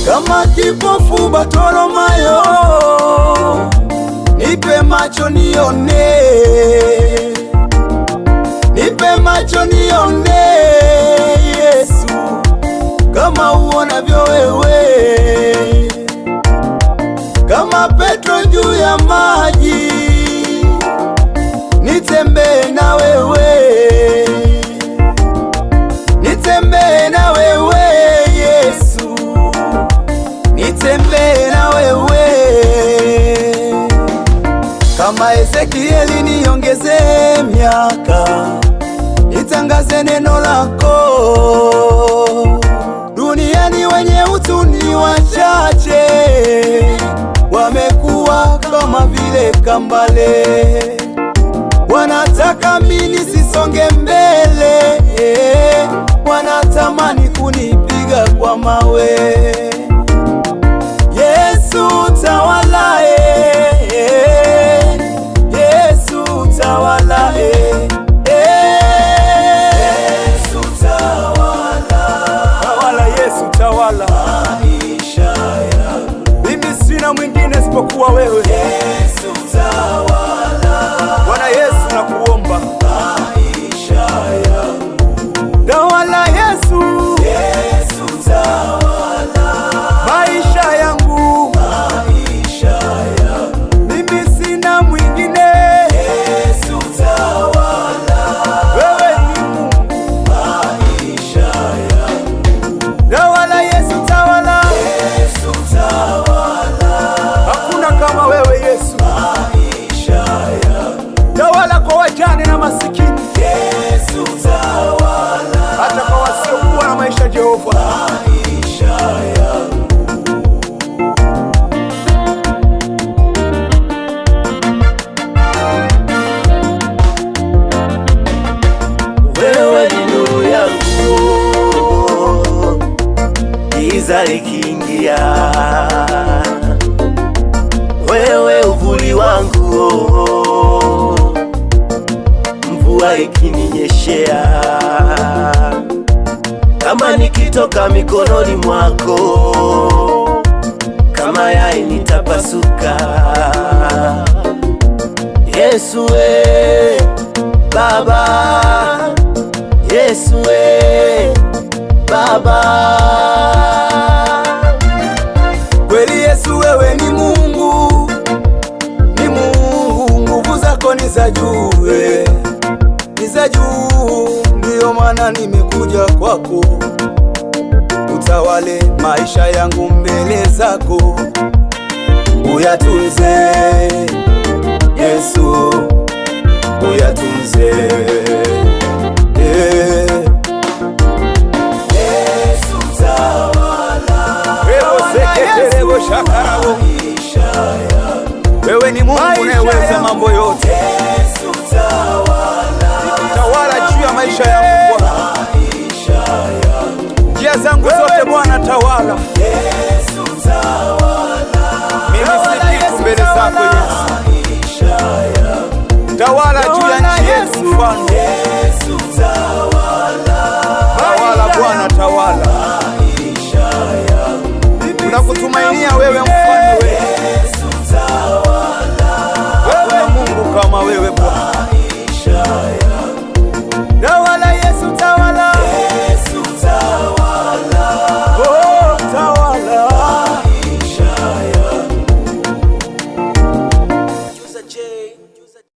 Kama kipofu Bartimayo, nipe macho nione, nipe macho nione Yesu, kama uonavyo wewe. Kama Petro juu ya maji, nitembee na wewe, nitembee na wewe Yesu, nitembee na wewe. Kama Ezekieli niongeze miaka, nitangaze neno lako. Duniani wenye utu ni wachache, wamekuwa kama vile kambale, wanataka mimi nisisonge mbele, wanatamani kunipiga kwa mawe. Yesu tawala, Yesu tawala, Yesu tawala, tawala Yesu tawala maisha yangu. Mimi sina mwingine isipokuwa wewe Yesu tawala. Bwana Yesu nakuomba maisha yangu, tawala Yesu, Yesu tawala maisha yangu, maisha yangu. Mimi sina mwingine Yesu tawala, wewe ni Mungu maisha yangu, tawala Yesu tawala, Yesu tawala. Hakuna kama wewe Yesu maisha yangu, tawala kwa wajane na masikini Yesu tawala, hata kwa wasiokuwa na maisha Jehova maisha yangu. Wewe ni nuru yangu, giza likiingia, wewe uvuli wangu, mvua ikininyeshea, kama nikitoka mikononi mwako, kama yai nitapasuka. Yesu we Baba, Yesu we Baba. Kweli Yesu wewe ni Mungu, ni Mungu, nguvu zako ni za juu, ni za juu. Ndiyo maana nimekuja kwako, utawale maisha yangu mbele zako, uyatunze Yesu, uyatunze Yesu tawala, wewe ni Mungu unayeweza mambo yote. Yesu tawala, tawala juu ya maisha yangu Bwana, njia zangu zote Bwana tawala. Yesu tawala, mimi si kitu mbele zako Yesu, tawala juu ya nchi yetu Mfalme. Yesu tawala, tawala Bwana tawala, tunakutumainia wewe Mfalme wetu. Yesu tawala, wewe Mungu kama wewe